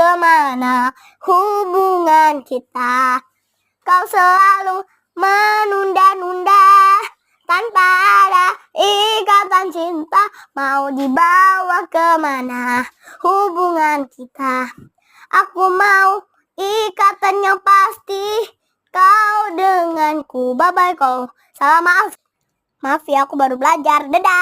kemana hubungan kita. Kau selalu menunda-nunda tanpa ada ikatan cinta. Mau dibawa kemana hubungan kita. Aku mau ikatan yang pasti. Kau denganku, bye-bye kau. Salam maaf. Maaf ya, aku baru belajar. Dadah.